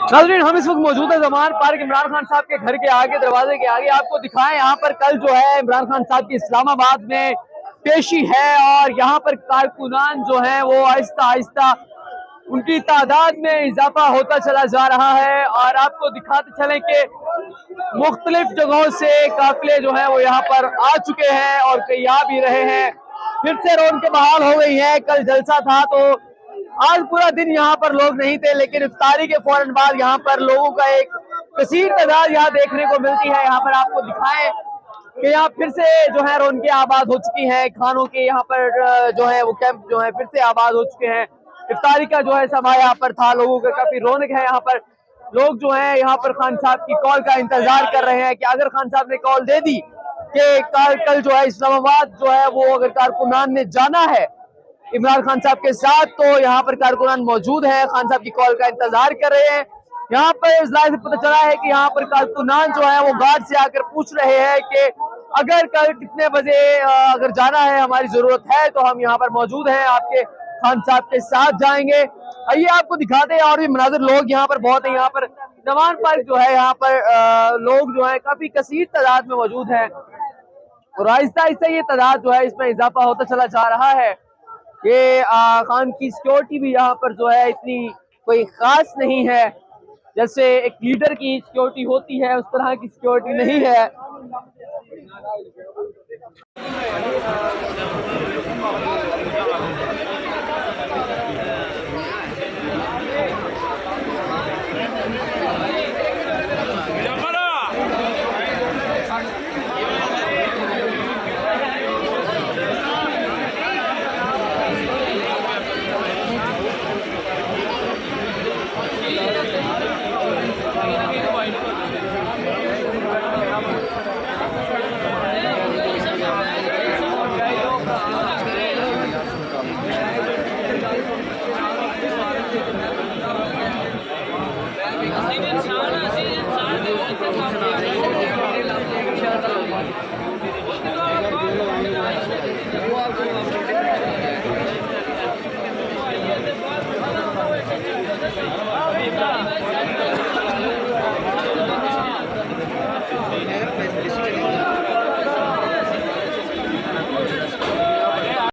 नाज़रीन, हम इस वक्त मौजूद है ज़मान पार्क इमरान खान साहब के घर के आगे, दरवाजे के आगे। आपको दिखाएं, यहाँ पर कल जो है इमरान खान साहब की इस्लामाबाद में पेशी है और यहाँ पर कारकुनान जो है वो आहिस्ता आहिस्ता उनकी तादाद में इजाफा होता चला जा रहा है। और आपको दिखाते चले कि मुख्तलिफ जगहों से काफिले जो है वो यहाँ पर आ चुके हैं और कई आ भी रहे हैं। फिर से रौनकें बहाल हो गई है। कल जलसा था तो आज पूरा दिन यहाँ पर लोग नहीं थे, लेकिन इफ्तारी के फौरन बाद यहाँ पर लोगों का एक कसीर तादाद यहाँ देखने को मिलती है। यहाँ पर आपको दिखाएं कि यहाँ फिर से जो है रौनकें आबाद हो चुकी हैं। खानों के यहाँ पर जो है वो कैंप जो है फिर से आबाद हो चुके हैं। इफ्तारी का जो है समा यहाँ पर था, लोगों का काफी रौनक है। यहाँ पर लोग जो है यहाँ पर खान साहब की कॉल का इंतजार कर रहे हैं कि अगर खान साहब ने कॉल दे दी कि कल जो है इस्लामाबाद जो है वो अगर कारकुनान ने जाना है इमरान खान साहब के साथ, तो यहाँ पर कारकुनान मौजूद है, खान साहब की कॉल का इंतजार कर रहे हैं। यहाँ पर इस लाइन से पता चला है कि यहाँ पर कारकुनान जो है वो गार्ड से आकर पूछ रहे हैं कि अगर कल कितने बजे अगर जाना है, हमारी जरूरत है तो हम यहाँ पर मौजूद हैं, आपके खान साहब के साथ जाएंगे। आइए आपको दिखाते हैं और भी मनाजिर। लोग यहाँ पर बहुत है। यहाँ पर ज़मान पार्क जो है यहाँ पर लोग जो है काफी कसीर तादाद में मौजूद है और आहिस्ता आहिस्ता ये तादाद जो है इसमें इजाफा होता चला जा रहा है। ये खान की सिक्योरिटी भी यहाँ पर जो है इतनी कोई खास नहीं है, जैसे एक लीडर की सिक्योरिटी होती है उस तरह की सिक्योरिटी नहीं है।